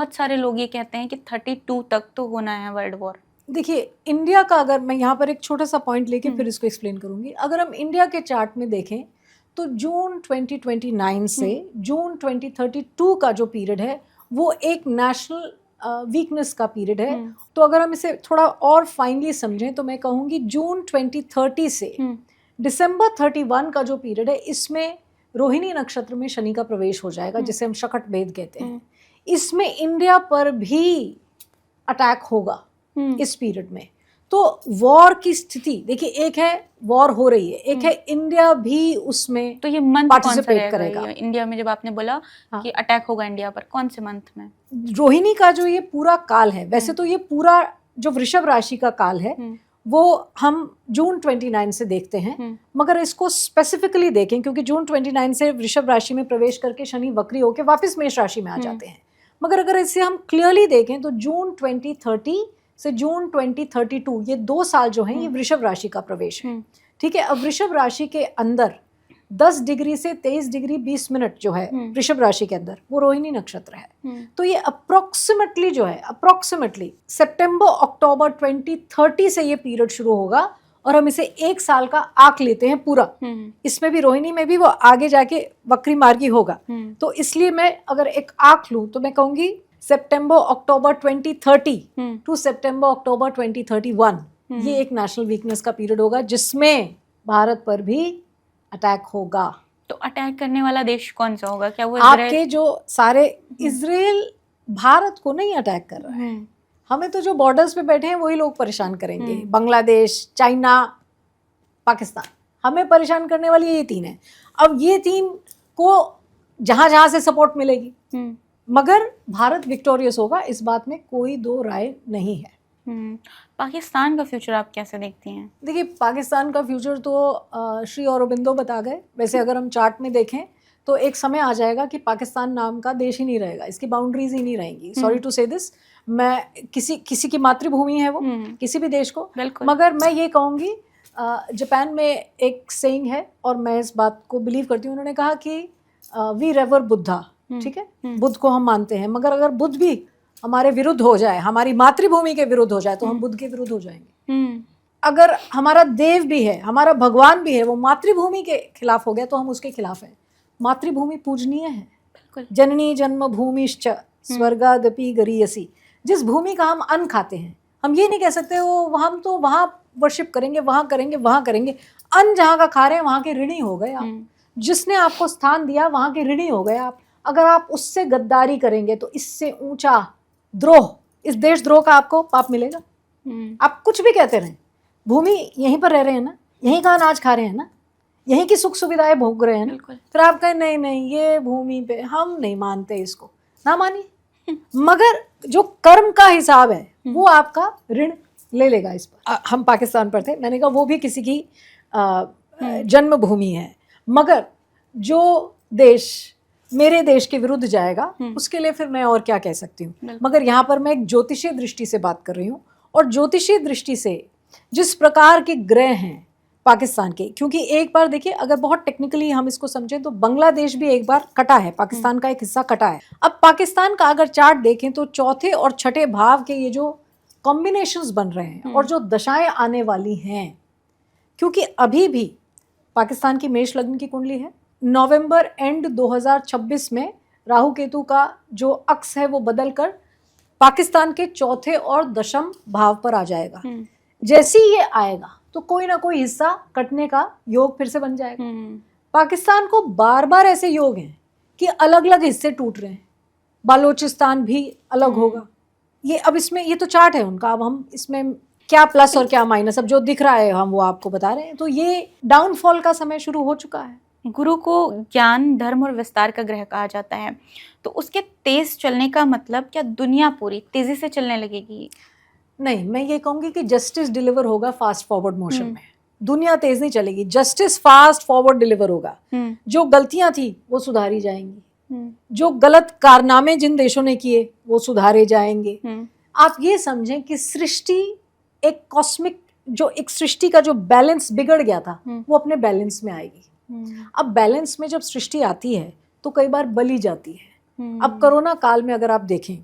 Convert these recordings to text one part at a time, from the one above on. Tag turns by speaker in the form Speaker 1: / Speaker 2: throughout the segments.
Speaker 1: बहुत सारे लोग ये कहते हैं कि 32 तक तो होना है वर्ल्ड वॉर।
Speaker 2: देखिए, इंडिया का अगर मैं यहाँ पर एक छोटा सा पॉइंट लेके फिर इसको एक्सप्लेन करूंगी। अगर हम इंडिया के चार्ट में देखें तो जून 2029 से जून 2032 का जो पीरियड है वो एक नेशनल वीकनेस का पीरियड है। तो अगर हम इसे थोड़ा और फाइनली समझें तो मैं कहूँगी जून 2030 से दिसंबर 31 का जो पीरियड है, इसमें रोहिणी नक्षत्र में शनि का प्रवेश हो जाएगा, जिसे हम शकट भेद कहते हैं। इसमें इंडिया पर भी अटैक होगा इस पीरियड में। तो वॉर की स्थिति देखिए, एक है वॉर हो रही है, एक है इंडिया भी उसमें
Speaker 1: तो ये मंथ
Speaker 2: पार्टिसिपेट करेगा।
Speaker 1: इंडिया में जब आपने बोला कि अटैक होगा इंडिया पर, कौन से मंथ में?
Speaker 2: रोहिणी का जो ये पूरा काल है, वैसे तो ये पूरा जो वृषभ राशि का काल है वो हम जून 29 से देखते हैं, मगर इसको स्पेसिफिकली देखें क्योंकि जून 29 से वृषभ राशि में प्रवेश करके शनि वक्री होकर वापस मेष राशि में आ जाते हैं। मगर अगर इसे हम क्लियरली देखें तो जून 2030 से जून 2032 ये 2 साल जो हैं ये वृषभ राशि का प्रवेश है। ठीक है, अब वृषभ राशि के अंदर 10 डिग्री से 23 डिग्री 20 मिनट जो है वृषभ राशि के अंदर वो रोहिणी नक्षत्र है। तो ये अप्रोक्सीमेटली जो है सितंबर अक्टूबर 2030 से ये पीरियड शुरू होगा और हम इसे 1 साल का आंक लेते हैं पूरा। इसमें भी रोहिणी में भी वो आगे जाके वक्री मार्गी होगा। तो इसलिए मैं अगर एक आंक लूं तो मैं कहूंगी सितंबर अक्टूबर 2030 टू सितंबर अक्टूबर 2031 ये एक नेशनल वीकनेस का पीरियड होगा जिसमें भारत पर भी अटैक होगा।
Speaker 1: तो अटैक करने वाला देश कौन सा होगा? क्या वो
Speaker 2: आपके जो सारे इजराइल भारत को नहीं अटैक कर रहा है, हमें तो जो बॉर्डर्स पे बैठे हैं वही लोग परेशान करेंगे। बांग्लादेश, चाइना, पाकिस्तान, हमें परेशान करने वाली ये 3 है। अब ये 3 को जहां जहां से सपोर्ट मिलेगी, मगर भारत विक्टोरियस होगा, इस बात में कोई दो राय नहीं है।
Speaker 1: पाकिस्तान का फ्यूचर आप कैसे देखती हैं?
Speaker 2: देखिए, पाकिस्तान का फ्यूचर तो श्री औरोबिंदो बता गए। वैसे अगर हम चार्ट में देखें तो एक समय आ जाएगा कि पाकिस्तान नाम का देश ही नहीं रहेगा, इसकी बाउंड्रीज ही नहीं रहेंगी। सॉरी टू से दिस, मैं किसी की मातृभूमि है वो, किसी भी देश को, मगर मैं ये कहूँगी जापान में एक सेइंग है और मैं इस बात को बिलीव करती हूँ। उन्होंने कहा कि वी रेवर बुद्धा, ठीक है, बुद्ध को हम मानते हैं, मगर अगर बुद्ध भी हमारे विरुद्ध हो जाए, हमारी मातृभूमि के विरुद्ध हो जाए, तो हम बुद्ध के विरुद्ध हो जाएंगे। अगर हमारा देव भी है, हमारा भगवान भी है, वो मातृभूमि के खिलाफ हो गया तो हम उसके खिलाफ हैं। मातृभूमि पूजनीय है। जननी जन्म भूमिश्च स्वर्गादपि गरीयसी। जिस भूमि का हम अन्न खाते हैं, हम ये नहीं कह सकते वो हम तो वहाँ वर्शिप करेंगे, वहाँ करेंगे। अन्न जहाँ का खा रहे हैं वहाँ के ऋणी हो गए आप। जिसने आपको स्थान दिया वहाँ के ऋणी हो गए आप। अगर आप उससे गद्दारी करेंगे तो इससे ऊंचा द्रोह, इस देशद्रोह का आपको पाप मिलेगा। आप कुछ भी कहते रहें, भूमि यहीं पर रह रहे हैं ना, यहीं का अनाज खा रहे हैं ना, यहीं की सुख सुविधाएं भोग रहे हैं ना, फिर आप कहें नहीं ये भूमि पे हम नहीं मानते, इसको ना मानिए, मगर जो कर्म का हिसाब है वो आपका ऋण ले लेगा इस पर। हम पाकिस्तान पर थे, मैंने कहा वो भी किसी की जन्मभूमि है, मगर जो देश मेरे देश के विरुद्ध जाएगा उसके लिए फिर मैं और क्या कह सकती हूँ। मगर यहाँ पर मैं एक ज्योतिषीय दृष्टि से बात कर रही हूँ, और ज्योतिषीय दृष्टि से जिस प्रकार के ग्रह हैं पाकिस्तान के, क्योंकि एक बार देखिए, अगर बहुत टेक्निकली हम इसको समझें तो बांग्लादेश भी एक बार कटा है, पाकिस्तान का एक हिस्सा कटा है। अब पाकिस्तान का अगर चार्ट देखें तो चौथे और छठे भाव के ये जो कॉम्बिनेशंस बन रहे हैं और जो दशाएं आने वाली हैं, क्योंकि अभी भी पाकिस्तान की मेष लग्न की कुंडली है, नवंबर एंड 2026 में राहु केतु का जो अक्स है वो बदलकर पाकिस्तान के चौथे और दशम भाव पर आ जाएगा। जैसे ही ये आएगा तो कोई ना कोई हिस्सा कटने का योग फिर से बन जाएगा। पाकिस्तान को बार बार ऐसे योग हैं कि अलग अलग हिस्से टूट रहे हैं, बालोचिस्तान भी अलग होगा। ये अब इसमें ये तो चार्ट है उनका, अब हम इसमें क्या प्लस और क्या माइनस, अब जो दिख रहा है हम वो आपको बता रहे हैं। तो ये डाउनफॉल का समय शुरू हो चुका है।
Speaker 1: गुरु को ज्ञान, धर्म और विस्तार का ग्रह कहा जाता है, तो उसके तेज चलने का मतलब क्या दुनिया पूरी तेजी से चलने लगेगी?
Speaker 2: नहीं, मैं ये कहूँगी कि जस्टिस डिलीवर होगा फास्ट फॉरवर्ड मोशन में। दुनिया तेज नहीं चलेगी, जस्टिस फास्ट फॉरवर्ड डिलीवर होगा। जो गलतियां थी वो सुधारी जाएंगी, जो गलत कारनामे जिन देशों ने किए वो सुधारे जाएंगे। आप ये समझें कि सृष्टि एक कॉस्मिक, जो एक सृष्टि का जो बैलेंस बिगड़ गया था वो अपने बैलेंस में आएगी। अब बैलेंस में जब सृष्टि आती है तो कई बार बली जाती है। अब कोरोना काल में अगर आप देखें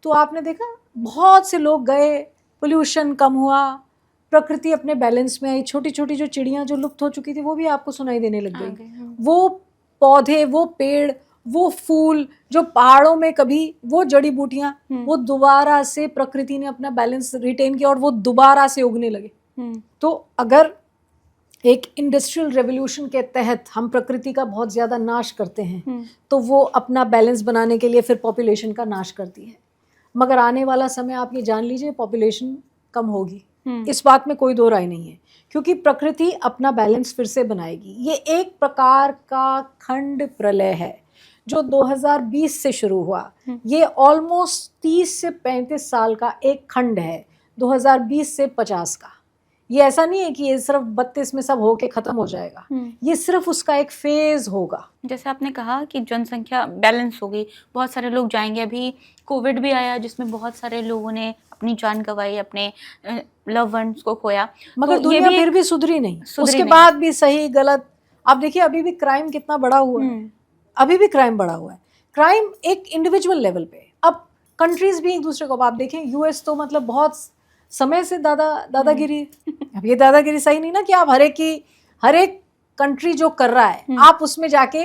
Speaker 2: तो आपने देखा बहुत से लोग गए, पोल्यूशन कम हुआ, प्रकृति अपने बैलेंस में आई, छोटी छोटी जो चिड़ियाँ जो लुप्त हो चुकी थी वो भी आपको सुनाई देने लग गई। वो पौधे, वो पेड़, वो फूल जो पहाड़ों में कभी, वो जड़ी बूटियाँ, वो दोबारा से प्रकृति ने अपना बैलेंस रिटेन किया और वो दोबारा से उगने लगे। तो अगर एक इंडस्ट्रियल रेवोल्यूशन के तहत हम प्रकृति का बहुत ज़्यादा नाश करते हैं तो वो अपना बैलेंस बनाने के लिए फिर पॉपुलेशन का नाश करती है। मगर आने वाला समय आप ये जान लीजिए पॉपुलेशन कम होगी, इस बात में कोई दो राय नहीं है, क्योंकि प्रकृति अपना बैलेंस फिर से बनाएगी। ये एक प्रकार का खंड प्रलय है जो 2020 से शुरू हुआ। ये ऑलमोस्ट 30 से 35 साल का एक खंड है, 2020 से 50 का। ये ऐसा नहीं है कि ये सिर्फ 32 में सब होके खत्म हो जाएगा, ये सिर्फ उसका एक फेज होगा।
Speaker 1: जैसे आपने कहा कि जनसंख्या बैलेंस होगी, बहुत सारे लोग जाएंगे। अभी कोविड भी आया जिसमें बहुत सारे लोगों ने अपनी जान गंवाई, अपने लव वंस को खोया,
Speaker 2: मगर
Speaker 1: तो
Speaker 2: दुनिया फिर भी सुधरी नहीं, उसके बाद भी सही गलत। आप देखिए अभी भी क्राइम कितना बड़ा हुआ है, अभी भी क्राइम बढ़ा हुआ है। क्राइम एक इंडिविजुअल लेवल पे, अब कंट्रीज भी एक दूसरे को, आप देखें यूएस तो मतलब बहुत समय से दादागिरी। अब ये दादागिरी सही नहीं ना कि आप हर एक कंट्री जो कर रहा है आप उसमें जाके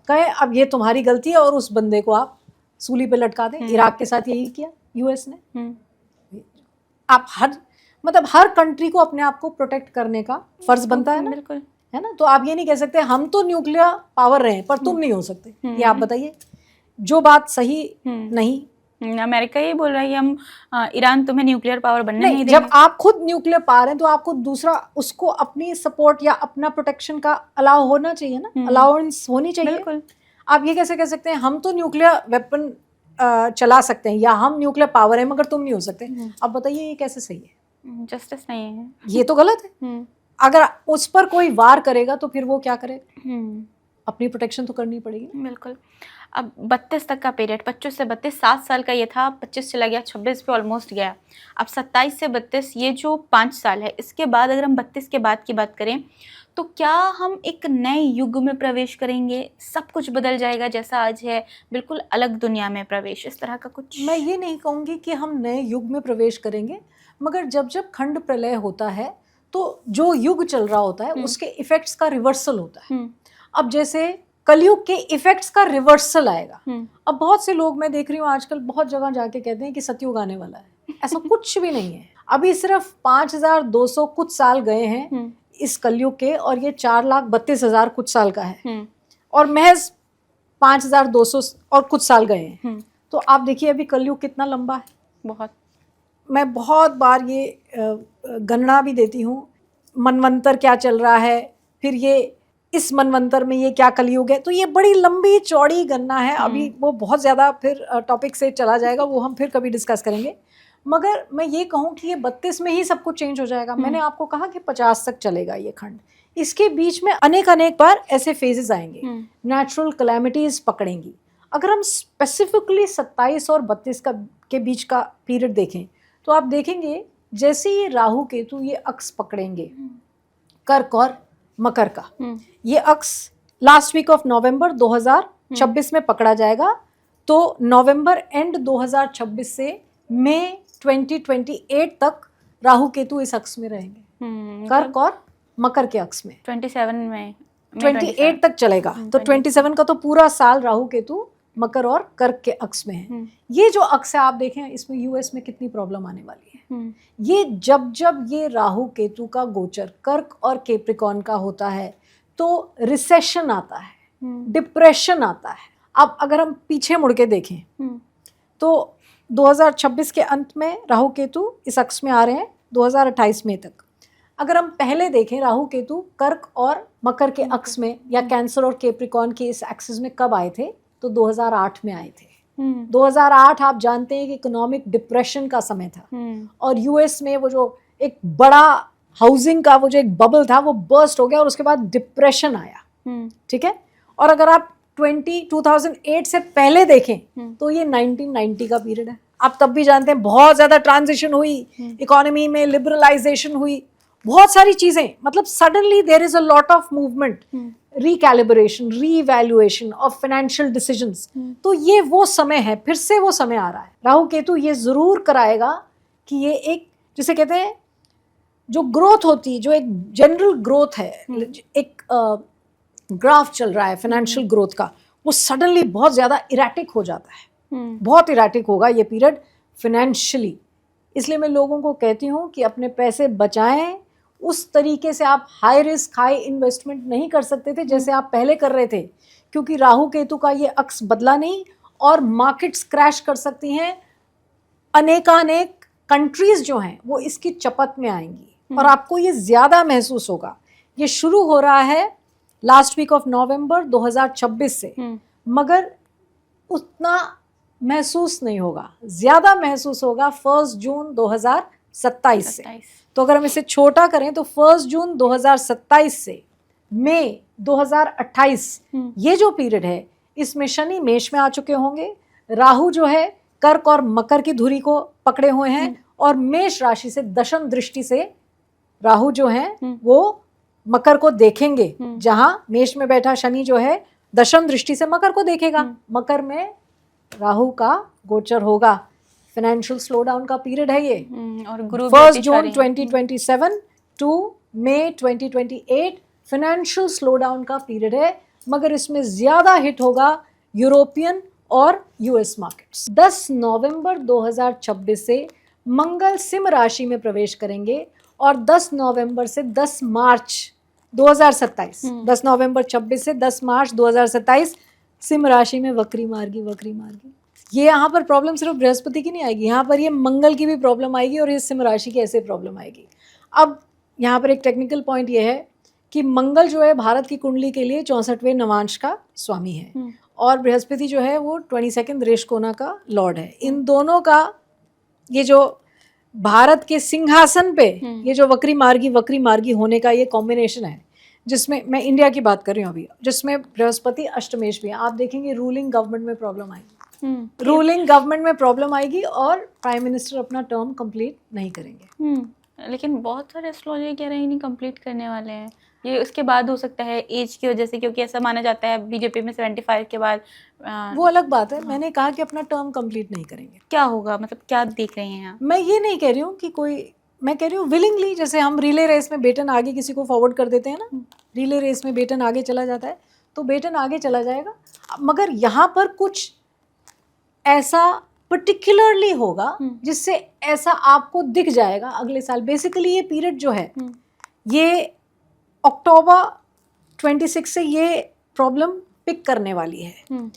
Speaker 2: कहें अब ये तुम्हारी गलती है और उस बंदे को आप सूली पे लटका दें। इराक के साथ यही किया यूएस ने। आप हर कंट्री को अपने आप को प्रोटेक्ट करने का फर्ज बनता है ना,
Speaker 1: बिल्कुल,
Speaker 2: है ना। तो आप ये नहीं कह सकते हम तो न्यूक्लियर पावर रहे पर तुम नहीं हो सकते। ये आप बताइए, जो बात सही नहीं।
Speaker 1: अमेरिका ये बोल रहा है कि हम ईरान तुम्हें न्यूक्लियर पावर बनने नहीं देंगे।
Speaker 2: जब आप खुद न्यूक्लियर पावर हैं तो आपको दूसरा उसको अपनी सपोर्ट या अपना प्रोटेक्शन का अलाउ होना चाहिए ना, अलाउंस होनी चाहिए।
Speaker 1: बिल्कुल।
Speaker 2: आप ये कैसे कह सकते हैं हम तो न्यूक्लियर वेपन चला सकते हैं या हम न्यूक्लियर पावर है मगर तुम नहीं हो सकते। अब बताइए ये कैसे सही है?
Speaker 1: जस्टिस नहीं है,
Speaker 2: ये तो गलत है। अगर उस पर कोई वार करेगा तो फिर वो क्या करेगा? अपनी प्रोटेक्शन तो करनी पड़ेगी।
Speaker 1: बिल्कुल। अब 32 तक का पीरियड, 25 से 32 7 साल का ये था, 25 चला गया, 26 पे ऑलमोस्ट गया। अब 27 से 32 ये जो 5 साल है, इसके बाद अगर हम 32 के बाद की बात करें तो क्या हम एक नए युग में प्रवेश करेंगे? सब कुछ बदल जाएगा जैसा आज है, बिल्कुल अलग दुनिया में प्रवेश, इस तरह का कुछ?
Speaker 2: मैं ये नहीं कहूँगी कि हम नए युग में प्रवेश करेंगे, मगर जब जब खंड प्रलय होता है तो जो युग चल रहा होता है उसके इफेक्ट्स का रिवर्सल होता है। अब जैसे कलयुग के इफेक्ट्स का रिवर्सल आएगा। अब बहुत से लोग मैं देख रही हूँ आजकल बहुत जगह जाके कहते हैं कि सतयुग आने वाला है। ऐसा कुछ भी नहीं है। अभी सिर्फ 5200 कुछ साल गए हैं इस कलयुग के और ये 4,32,000 कुछ साल का है और महज 5200 और कुछ साल गए हैं। तो आप देखिए अभी कलयुग कितना लंबा है।
Speaker 1: बहुत।
Speaker 2: मैं बहुत बार ये गणना भी देती हूँ, मनवंतर क्या चल रहा है, फिर ये इस मनवंतर में ये क्या कलयुग है, तो ये बड़ी लंबी चौड़ी गणना है। अभी वो बहुत ज़्यादा फिर टॉपिक से चला जाएगा, वो हम फिर कभी डिस्कस करेंगे। मगर मैं ये कहूँ कि ये 32 में ही सब कुछ चेंज हो जाएगा। मैंने आपको कहा कि 50 तक चलेगा ये खंड। इसके बीच में अनेक बार ऐसे फेजेस आएंगे, नेचुरल कैलेमिटीज पकड़ेंगी। अगर हम स्पेसिफिकली 27 और 32 के बीच का पीरियड देखें तो आप देखेंगे जैसे ये राहु केतु ये अक्स पकड़ेंगे कर्क और मकर का, ये अक्स लास्ट वीक ऑफ नवंबर 2026 में पकड़ा जाएगा। तो नवंबर एंड 2026 से मई 2028 तक राहु केतु इस अक्स में रहेंगे, कर्क और मकर के अक्स में।
Speaker 1: 27 में
Speaker 2: 28 तक चलेगा। तो 27 का तो पूरा साल राहु केतु मकर और कर्क के अक्स में है। ये जो अक्स है आप देखें इसमें यूएस में कितनी प्रॉब्लम आने वाली है। ये जब ये राहु केतु का गोचर कर्क और कैप्रिकॉर्न का होता है तो रिसेशन आता है, डिप्रेशन आता है। अब अगर हम पीछे मुड़ के देखें तो 2026 के अंत में राहु केतु इस अक्स में आ रहे हैं 2028 में तक। अगर हम पहले देखें राहु केतु कर्क और मकर के अक्स में या कैंसर और कैप्रिकॉर्न के इस एक्सिस में कब आए थे तो 2008 में आए थे। 2008 आप जानते हैं कि इकोनॉमिक डिप्रेशन का समय था और यूएस में वो जो एक बड़ा हाउसिंग का वो जो एक बबल था वो बर्स्ट हो गया और उसके बाद डिप्रेशन आया। ठीक है। और अगर आप 2008 से पहले देखें तो ये 1990 का पीरियड है। आप तब भी जानते हैं बहुत ज़्यादा ट्रांजिशन हुई, इकोनॉमी में लिबरलाइजेशन हुई बहुत सारी चीजें, मतलब suddenly there is a lot of movement, recalibration, revaluation of financial decisions. तो ये वो समय है, फिर से वो समय आ रहा है। राहु केतु ये जरूर कराएगा कि ये एक, जिसे कहते हैं जो ग्रोथ होती है, जो एक जनरल ग्रोथ है, एक ग्राफ चल रहा है फाइनेंशियल ग्रोथ का, वो सडनली बहुत ज्यादा इरेटिक हो जाता है। बहुत इरेटिक होगा ये पीरियड फाइनेंशियली। इसलिए मैं लोगों को कहती हूँ कि अपने पैसे बचाएं। उस तरीके से आप हाई रिस्क हाई इन्वेस्टमेंट नहीं कर सकते थे जैसे आप पहले कर रहे थे, क्योंकि राहु केतु का ये अक्स बदला नहीं और मार्केट्स क्रैश कर सकती हैं। अनेकानेक कंट्रीज जो हैं वो इसकी चपत में आएंगी और आपको ये ज्यादा महसूस होगा। ये शुरू हो रहा है लास्ट वीक ऑफ नवंबर 2026 से, मगर उतना महसूस नहीं होगा, ज्यादा महसूस होगा 1 जून 2027 से। तो अगर हम इसे छोटा करें तो 1 जून 2027 से मई 2028, ये जो पीरियड है इसमें शनि मेष में आ चुके होंगे, राहु जो है कर्क और मकर की धुरी को पकड़े हुए हैं और मेष राशि से दशम दृष्टि से राहु जो है वो मकर को देखेंगे। जहां मेष में बैठा शनि जो है दशम दृष्टि से मकर को देखेगा। मकर में राहु का गोचर होगा। फाइनेंशियल स्लो डाउन का पीरियड है ये।
Speaker 1: और गुरु
Speaker 2: 1 जून 2027 टू मई 2028 फाइनेंशियल स्लो डाउन का पीरियड है, मगर इसमें ज्यादा हिट होगा यूरोपियन और यूएस मार्केट्स। 10 नवंबर 2026 से मंगल सिंह राशि में प्रवेश करेंगे और 10 नवंबर से 10 मार्च 2027, 10 नवंबर 26 से 10 मार्च 2027 सिंह राशि में वक्री मार्गी। ये यहाँ पर प्रॉब्लम सिर्फ बृहस्पति की नहीं आएगी, यहाँ पर ये मंगल की भी प्रॉब्लम आएगी और ये सिंह राशि की ऐसे प्रॉब्लम आएगी। अब यहाँ पर एक टेक्निकल पॉइंट ये है कि मंगल जो है भारत की कुंडली के लिए 64वें नवांश का स्वामी है और बृहस्पति जो है वो 22 रेशकोना का लॉर्ड है। इन दोनों का ये जो भारत के सिंहासन पे ये जो वक्री मार्गी होने का ये कॉम्बिनेशन है, जिसमें मैं इंडिया की बात कर रही हूँ अभी, जिसमें बृहस्पति अष्टमेश भी है। आप देखेंगे रूलिंग गवर्नमेंट में प्रॉब्लम आएगी, रूलिंग गवर्नमेंट में प्रॉब्लम आएगी और प्राइम मिनिस्टर अपना टर्म कंप्लीट नहीं करेंगे।
Speaker 1: लेकिन बहुत सारे एस्ट्रोलॉजर कह रहे हैं नहीं कंप्लीट करने वाले हैं, ये उसके बाद हो सकता है एज की वजह से, क्योंकि ऐसा माना जाता है बीजेपी में 75 के बाद
Speaker 2: वो अलग बात है। मैंने कहा कि अपना टर्म कंप्लीट नहीं करेंगे।
Speaker 1: क्या होगा, मतलब क्या देख रहे हैं आप?
Speaker 2: मैं ये नहीं कह रही हूँ कि कोई, मैं कह रही हूँ विलिंगली, जैसे हम रिले रेस में बेटन आगे किसी को फॉरवर्ड कर देते हैं ना, रिले रेस में बेटन आगे चला जाता है तो बेटन आगे चला जाएगा, मगर यहाँ पर कुछ ऐसा पर्टिकुलरली होगा जिससे ऐसा आपको दिख जाएगा अगले साल। बेसिकली ये पीरियड जो है ये अक्टूबर 26 से ये प्रॉब्लम पिक करने वाली है।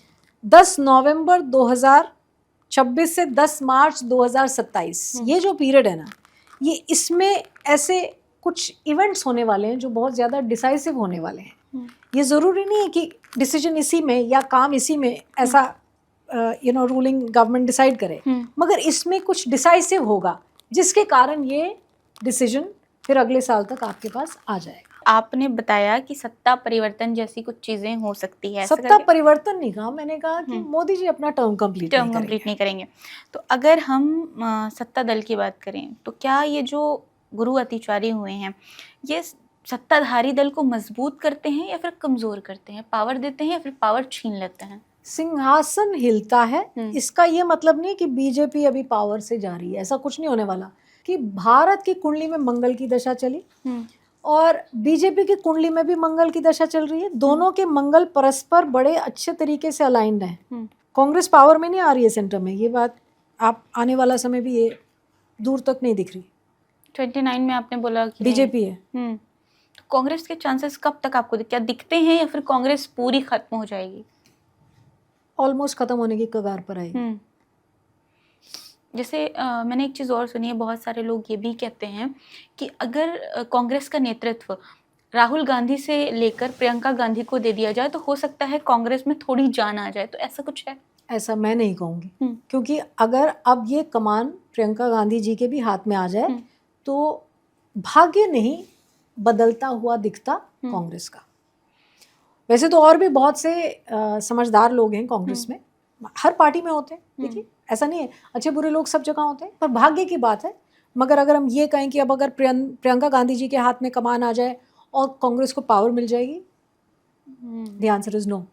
Speaker 2: 10 नवंबर 2026 से 10 मार्च 2027 ये जो पीरियड है ना, ये इसमें ऐसे कुछ इवेंट्स होने वाले हैं जो बहुत ज़्यादा डिसाइसिव होने वाले हैं। ये ज़रूरी नहीं है कि डिसीजन इसी में या काम इसी में ऐसा रूलिंग गवर्नमेंट डिसाइड करे, मगर इसमें कुछ डिसाइसिव होगा जिसके कारण ये डिसीजन फिर अगले साल तक आपके पास आ जाएगा।
Speaker 1: आपने बताया कि सत्ता परिवर्तन जैसी कुछ चीजें हो सकती है।
Speaker 2: सत्ता परिवर्तन नहीं कहा, मैंने कहा कि मोदी जी अपना टर्म कंप्लीट
Speaker 1: नहीं करेंगे। तो अगर हम सत्ता दल की बात करें तो क्या ये जो गुरु अतिचारी हुए हैं ये सत्ताधारी दल को मजबूत करते हैं या फिर कमजोर करते हैं, पावर देते हैं या फिर पावर छीन लेते हैं?
Speaker 2: सिंहासन हिलता है, इसका ये मतलब नहीं कि बीजेपी अभी पावर से जा रही है, ऐसा कुछ नहीं होने वाला। कि भारत की कुंडली में मंगल की दशा चली और बीजेपी की कुंडली में भी मंगल की दशा चल रही है, दोनों के मंगल परस्पर बड़े अच्छे तरीके से अलाइंड हैं। कांग्रेस पावर में नहीं आ रही है सेंटर में, ये बात आप आने वाला समय भी ये दूर तक नहीं दिख रही।
Speaker 1: 29 में आपने बोला कि
Speaker 2: बीजेपी है।
Speaker 1: तो कांग्रेस के चांसेस कब तक आपको क्या दिखते हैं या फिर कांग्रेस पूरी खत्म हो जाएगी?
Speaker 2: ऑलमोस्ट खत्म होने की कगार पर आएगी।
Speaker 1: जैसे मैंने एक चीज़ और सुनी है, बहुत सारे लोग ये भी कहते हैं कि अगर कांग्रेस का नेतृत्व राहुल गांधी से लेकर प्रियंका गांधी को दे दिया जाए तो हो सकता है कांग्रेस में थोड़ी जान आ जाए, तो ऐसा कुछ है? ऐसा
Speaker 2: मैं नहीं कहूँगी, क्योंकि अगर अब ये कमान प्रियंका गांधी जी के भी हाथ में आ जाए तो भाग्य नहीं बदलता हुआ दिखता कांग्रेस का। वैसे तो और भी बहुत से समझदार लोग हैं कांग्रेस में, हर पार्टी में होते हैं, देखिए ऐसा नहीं है, अच्छे बुरे लोग सब जगह होते हैं, पर भाग्य की बात है। मगर अगर हम ये कहें कि अब अगर प्रियंका गांधी जी के हाथ में कमान आ जाए और कांग्रेस को पावर मिल जाएगी, द आंसर इज नो।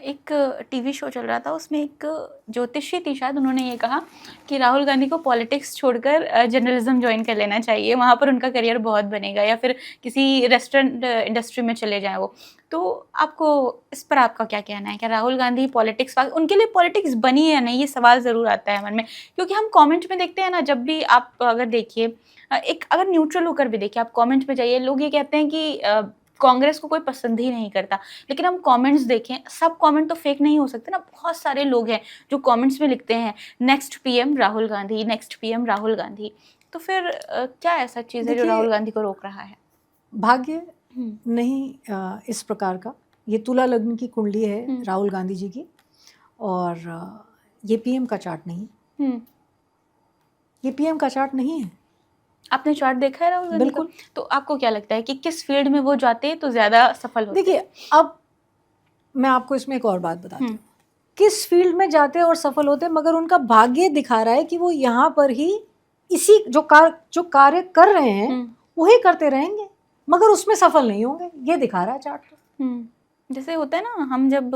Speaker 1: एक टीवी शो चल रहा था, उसमें एक ज्योतिषी थी शायद, उन्होंने ये कहा कि राहुल गांधी को पॉलिटिक्स छोड़कर जर्नलिज्म ज्वाइन कर लेना चाहिए, वहाँ पर उनका करियर बहुत बनेगा, या फिर किसी रेस्टोरेंट इंडस्ट्री में चले जाएं वो। तो आपको इस पर आपका क्या कहना है? क्या राहुल गांधी पॉलिटिक्स, उनके लिए पॉलिटिक्स बनी है या नहीं, ये सवाल ज़रूर आता है मन में। क्योंकि हम कमेंट में देखते हैं ना, जब भी आप अगर देखिए, एक अगर न्यूट्रल होकर भी देखिए, आप कमेंट में जाइए, लोग ये कहते हैं कि कांग्रेस को कोई पसंद ही नहीं करता। लेकिन हम कमेंट्स देखें, सब कमेंट तो फेक नहीं हो सकते ना। बहुत सारे लोग हैं जो कमेंट्स में लिखते हैं next PM Rahul Gandhi, next PM Rahul Gandhi. तो फिर क्या ऐसा चीज़ है जो राहुल गांधी को रोक रहा है?
Speaker 2: भाग्य नहीं इस प्रकार का। ये तुला लग्न की कुंडली है राहुल गांधी जी की, और ये पीएम का चार्ट नहीं है। ये पीएम का चार्ट नहीं है।
Speaker 1: आपने चार्ट देखा है राहुल गांधी का?
Speaker 2: बिल्कुल।
Speaker 1: तो आपको क्या लगता है कि किस फील्ड में वो जाते तो ज़्यादा सफल होते?
Speaker 2: देखिए, अब मैं आपको इसमें एक और बात बताती हूँ, किस फील्ड में जाते और सफल होते, मगर उनका भाग्य दिखा रहा है कि वो यहाँ पर ही इसी जो कार्य कर रहे हैं वही करते रहेंगे, मगर उसमें सफल नहीं होंगे, ये दिखा रहा है चार्ट।
Speaker 1: जैसे होता है ना, हम जब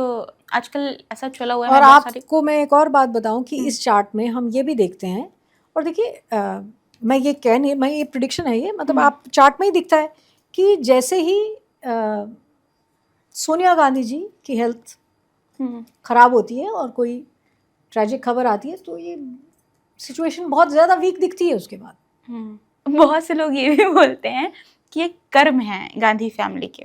Speaker 1: आजकल ऐसा चला हुआ है।
Speaker 2: और आपको मैं एक और बात बताऊं कि इस चार्ट में हम ये भी देखते हैं, और देखिए मैं ये प्रिडिक्शन है, ये मतलब आप चार्ट में ही दिखता है कि जैसे ही सोनिया गांधी जी की हेल्थ खराब होती है और कोई ट्रैजिक खबर आती है, तो ये सिचुएशन बहुत ज़्यादा वीक दिखती है उसके बाद।
Speaker 1: बहुत से लोग ये भी बोलते हैं कि ये कर्म है गांधी फैमिली के,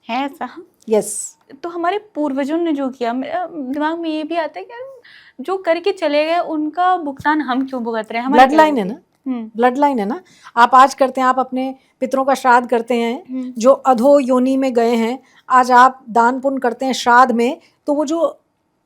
Speaker 1: है ऐसा?
Speaker 2: यस।
Speaker 1: तो हमारे पूर्वजों ने जो किया, मेरा दिमाग में ये भी आता है कि जो करके चले गए उनका भुगतान हम क्यों भुगत रहे हैं?
Speaker 2: ब्लड लाइन है ना, ब्लड लाइन है ना। आप आज करते हैं, आप अपने पितरों का श्राद्ध करते हैं, जो अधो योनि में गए हैं, आज आप दान पुण्य करते हैं श्राद्ध में, तो वो जो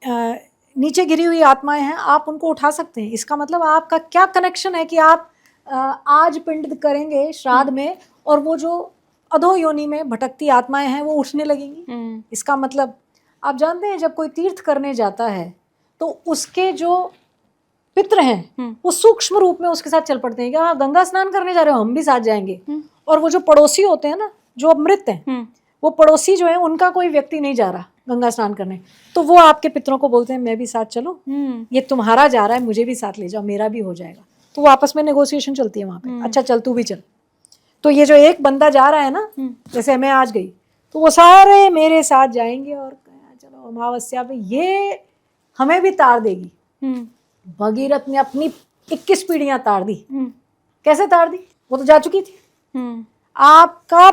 Speaker 2: नीचे गिरी हुई आत्माएं हैं, आप उनको उठा सकते हैं। इसका मतलब आपका क्या कनेक्शन है कि आप आज पिंड करेंगे श्राद्ध में, और वो जो अधो योनि में भटकती आत्माएं हैं वो उठने लगेंगी। इसका मतलब आप जानते हैं, जब कोई तीर्थ करने जाता है तो उसके जो पितृ हैं वो सूक्ष्म रूप में उसके साथ चल पड़ते हैं कि हाँ, गंगा स्नान करने जा रहे हो, हम भी साथ जाएंगे। और वो जो पड़ोसी होते हैं ना, जो मृत हैं, वो पड़ोसी जो है, उनका कोई व्यक्ति नहीं जा रहा गंगा स्नान करने, तो वो आपके पितरों को बोलते हैं मैं भी साथ चलो, ये तुम्हारा जा रहा है, मुझे भी साथ ले जाओ, मेरा भी हो जाएगा। तो वो आपस में नेगोशिएशन चलती है वहाँ पे, अच्छा चल तू भी चल। तो ये जो एक बंदा जा रहा है ना, जैसे मैं आज गई, तो वो सारे मेरे साथ जाएंगे, और चलो अमावस्या पे ये हमें भी तार देगी। भगीरथ ने अपनी 21 पीढ़ियां तार दी। कैसे तार दी? वो तो जा चुकी थी। आपका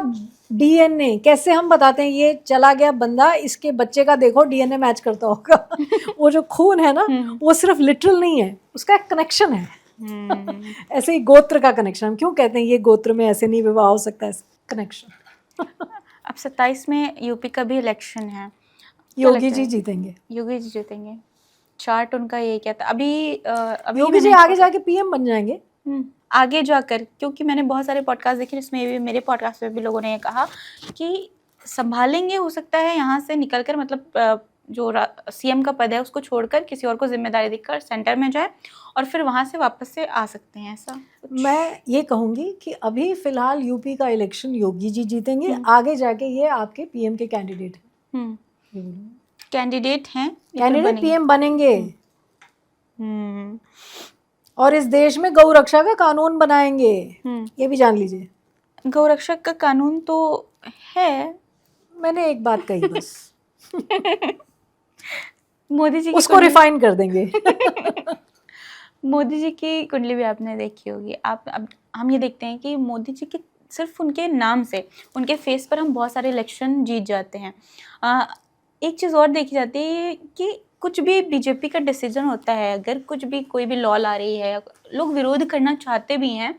Speaker 2: डीएनए कैसे हम बताते हैं ये चला गया बंदा, इसके बच्चे का देखो डीएनए मैच करता होगा। वो जो खून है ना, वो सिर्फ लिटरल नहीं है, उसका एक कनेक्शन है। ऐसे ही गोत्र का कनेक्शन, हम क्यों कहते हैं ये गोत्र में ऐसे नहीं विवाह हो सकता है, कनेक्शन।
Speaker 1: अब 27 में यूपी का भी इलेक्शन है,
Speaker 2: योगी जी जीतेंगे।
Speaker 1: योगी जी जीतेंगे, चार्ट उनका ये क्या था? अभी
Speaker 2: योगी जी आगे जाके पीएम बन जाएंगे।
Speaker 1: आगे जाकर, क्योंकि मैंने बहुत सारे पॉडकास्ट देखे जिसमें भी, मेरे पॉडकास्ट में भी लोगों ने ये कहा कि संभालेंगे, हो सकता है यहाँ से निकलकर, मतलब जो सीएम का पद है उसको छोड़कर किसी और को जिम्मेदारी देकर सेंटर में जाए और फिर वहाँ से वापस से आ सकते हैं, ऐसा?
Speaker 2: मैं ये कहूँगी कि अभी फिलहाल यूपी का इलेक्शन योगी जी जीतेंगे, आगे जाके ये आपके पीएम के कैंडिडेट हैं।
Speaker 1: कैंडिडेट हैं,
Speaker 2: कैंडिडेट पीएम बनेंगे। और इस देश में गौ रक्षा का कानून बनाएंगे, ये भी जान लीजिए।
Speaker 1: गौ रक्षा का कानून तो है,
Speaker 2: मैंने एक बात कही बस।
Speaker 1: मोदी जी
Speaker 2: उसको रिफाइन कर देंगे।
Speaker 1: मोदी जी की कुंडली भी आपने देखी होगी। अब हम ये देखते हैं कि मोदी जी के सिर्फ उनके नाम से, उनके फेस पर हम बहुत सारे इलेक्शन जीत जाते हैं। एक चीज़ और देखी जाती है कि कुछ भी बीजेपी का डिसीजन होता है, अगर कुछ भी कोई भी लॉ ला रही है, लोग विरोध करना चाहते भी हैं,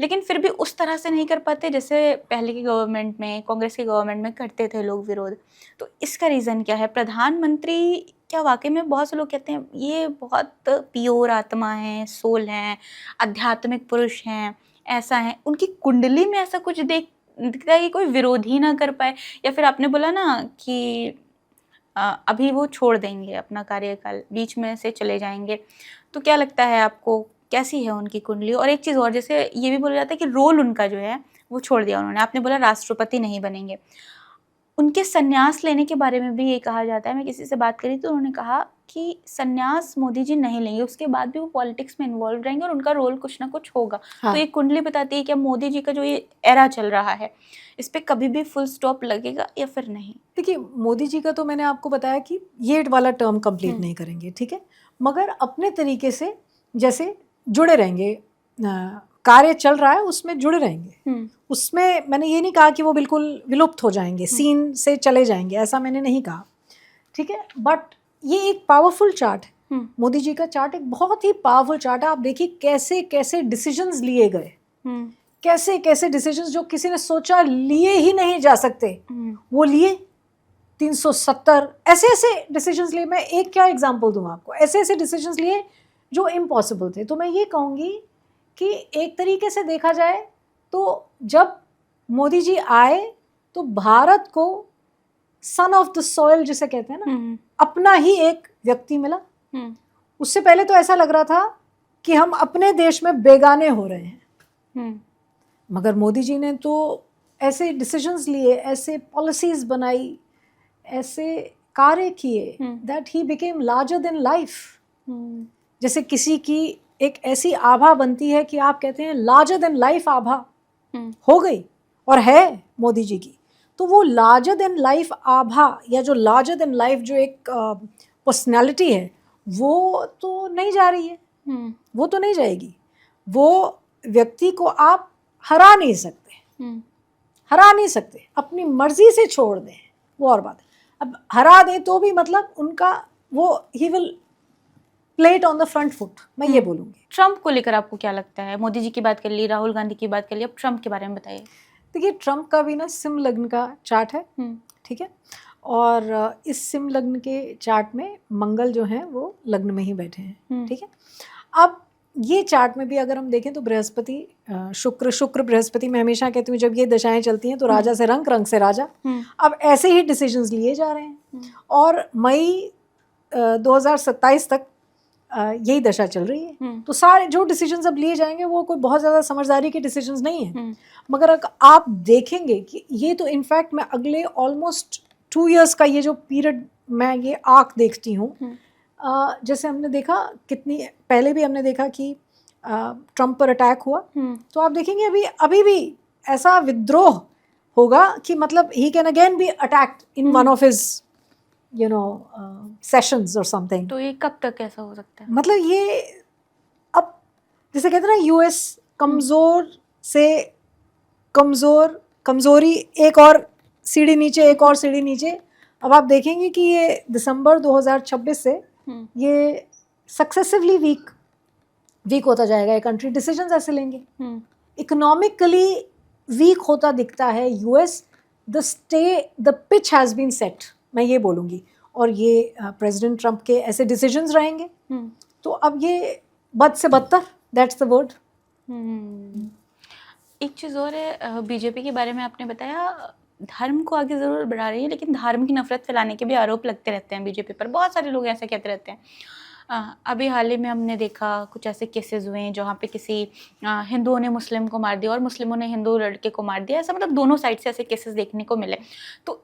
Speaker 1: लेकिन फिर भी उस तरह से नहीं कर पाते जैसे पहले की गवर्नमेंट में, कांग्रेस की गवर्नमेंट में करते थे लोग विरोध। तो इसका रीज़न क्या है? प्रधानमंत्री क्या वाकई में, बहुत से लोग कहते हैं ये बहुत प्योर आत्मा है, सोल हैं, आध्यात्मिक पुरुष हैं, ऐसा है, उनकी कुंडली में ऐसा कुछ दिखता है कि कोई विरोध ही ना कर पाए? या फिर आपने बोला ना कि अभी वो छोड़ देंगे अपना कार्यकाल, बीच में से चले जाएंगे, तो क्या लगता है आपको कैसी है उनकी कुंडली। और एक चीज़ और, जैसे ये भी बोला जाता है कि रोल उनका जो है वो छोड़ दिया उन्होंने। आपने बोला राष्ट्रपति नहीं बनेंगे, उनके संन्यास लेने के बारे में भी ये कहा जाता है। मैं किसी से बात करी तो उन्होंने कहा कि संन्यास मोदी जी नहीं लेंगे, उसके बाद भी वो पॉलिटिक्स में इन्वॉल्व रहेंगे और उनका रोल कुछ ना कुछ होगा।
Speaker 2: हाँ।
Speaker 1: तो ये कुंडली बताती है कि अब मोदी जी का जो ये एरा चल रहा है इस पे कभी भी फुल स्टॉप लगेगा या फिर नहीं।
Speaker 2: देखिए, मोदी जी का तो मैंने आपको बताया कि ये वाला टर्म कंप्लीट नहीं करेंगे, ठीक है, मगर अपने तरीके से जैसे जुड़े रहेंगे, कार्य चल रहा है उसमें जुड़े रहेंगे। उसमें मैंने ये नहीं कहा कि वो बिल्कुल विलुप्त हो जाएंगे, सीन से चले जाएंगे, ऐसा मैंने नहीं कहा, ठीक है। बट ये एक पावरफुल चार्ट है, मोदी जी का चार्ट एक बहुत ही पावरफुल चार्ट है। आप देखिए कैसे कैसे डिसीजंस लिए गए, कैसे कैसे डिसीजंस जो किसी ने सोचा लिए ही नहीं जा सकते वो लिए। 370 ऐसे ऐसे डिसीजंस लिए। मैं एक क्या एग्जांपल दूं आपको, ऐसे ऐसे डिसीजंस लिए जो इम्पॉसिबल थे। तो मैं ये कहूँगी कि एक तरीके से देखा जाए तो जब मोदी जी आए तो भारत को सन ऑफ द सॉइल जिसे कहते हैं ना, अपना ही एक व्यक्ति मिला। उससे पहले तो ऐसा लग रहा था कि हम अपने देश में बेगाने हो रहे हैं, मगर मोदी जी ने तो ऐसे डिसीजंस लिए, ऐसे पॉलिसीज बनाई, ऐसे कार्य किए that he became larger than life. जैसे किसी की एक ऐसी आभा बनती है कि आप कहते हैं लार्जर देन लाइफ आभा हो गई और है मोदी जी की, तो वो लार्जर देन लाइफ आभा या जो लार्जर देन लाइफ जो एक पर्सनैलिटी है वो तो नहीं जा रही है, वो तो नहीं जाएगी। वो व्यक्ति को आप हरा नहीं सकते, हरा नहीं सकते, अपनी मर्जी से छोड़ दें वो और बात है। अब हरा दें तो भी मतलब उनका वो he will play it on the front foot, मैं ये बोलूँगी।
Speaker 1: ट्रम्प को लेकर आपको क्या लगता है? मोदी जी की बात कर ली, राहुल गांधी की बात कर ली, अब ट्रम्प के बारे में बताइए।
Speaker 2: देखिए, ट्रम्प का भी ना सिम लग्न का चार्ट है, ठीक है, और इस सिम लग्न के चार्ट में मंगल जो है वो लग्न में ही बैठे हैं, ठीक है। अब ये चार्ट में भी अगर हम देखें तो बृहस्पति शुक्र बृहस्पति, मैं हमेशा कहती हूँ जब ये दशाएं चलती हैं तो राजा से रंग, रंग से राजा। अब ऐसे ही डिसीजंस लिए जा रहे हैं और मई 2027 तक यही दशा चल रही है। तो सारे जो डिसीजंस अब लिए जाएंगे वो कोई बहुत ज़्यादा समझदारी के डिसीजंस नहीं है, मगर अगर आप देखेंगे कि ये तो इनफैक्ट मैं अगले ऑलमोस्ट 2 years का ये जो पीरियड मैं ये आर्क देखती हूँ। जैसे हमने देखा कितनी पहले भी हमने देखा कि ट्रम्प पर अटैक हुआ, तो आप देखेंगे अभी भी ऐसा विद्रोह होगा कि मतलब he can again B attacked in one of his sessions और समथिंग।
Speaker 1: तो ये कब तक ऐसा हो सकता है?
Speaker 2: मतलब ये अब जैसे कहते हैं ना यूएस कमज़ोर से कमज़ोरी, एक और सीढ़ी नीचे, एक और सीढ़ी नीचे। अब आप देखेंगे कि ये दिसंबर 2026 से ये सक्सेसिवली वीक होता जाएगा ये कंट्री। डिसीजंस ऐसे लेंगे, इकोनॉमिकली वीक होता दिखता है US. The pitch has been set, मैं ये बोलूँगी, और ये प्रेसिडेंट ट्रम्प के ऐसे डिसीजंस रहेंगे तो अब ये बद से बदतर, दैट्स द वर्ड।
Speaker 1: एक चीज़ और है, बीजेपी के बारे में आपने बताया धर्म को आगे ज़रूर बढ़ा रही है, लेकिन धार्मिक नफरत फैलाने के भी आरोप लगते रहते हैं बीजेपी पर। बहुत सारे लोग ऐसा कहते रहते हैं। अभी हाल ही में हमने देखा कुछ ऐसे केसेस हुए हैं जहाँ पे किसी हिंदुओं ने मुस्लिम को मार दिया और मुस्लिमों ने हिंदू लड़के को मार दिया। ऐसा मतलब दोनों साइड से ऐसे केसेस देखने को मिले। तो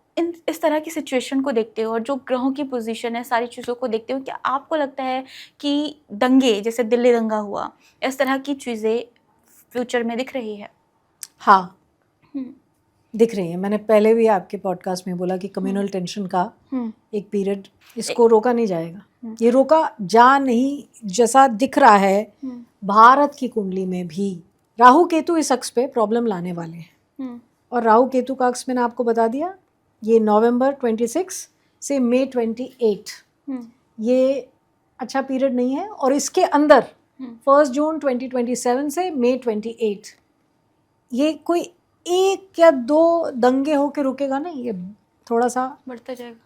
Speaker 1: इस तरह की सिचुएशन को देखते हो और जो ग्रहों की पोजीशन है, सारी चीज़ों को देखते हो, क्या आपको लगता है कि दंगे जैसे दिल्ली दंगा हुआ, इस तरह की चीज़ें फ्यूचर में दिख रही है?
Speaker 2: हाँ, दिख रही है। मैंने पहले भी आपके पॉडकास्ट में बोला कि कम्युनल टेंशन का एक पीरियड, इसको रोका नहीं जाएगा, ये रोका जा नहीं, जैसा दिख रहा है भारत की कुंडली में भी राहु केतु इस अक्ष पे प्रॉब्लम लाने वाले हैं। और राहु केतु का अक्ष मैंने आपको बता दिया, ये नवंबर 26 से मई 28, ये अच्छा पीरियड नहीं है। और इसके अंदर 1 जून 2027 से मई 28 ये कोई 1 या 2 दंगे होके रुकेगा नहीं, ये थोड़ा सा
Speaker 1: बढ़ता जाएगा,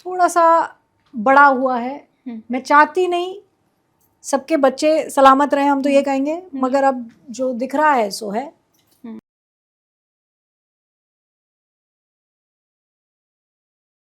Speaker 2: थोड़ा सा बड़ा हुआ है। मैं चाहती नहीं सबके बच्चे सलामत रहे, हम तो ये कहेंगे, मगर अब जो दिख रहा है सो है।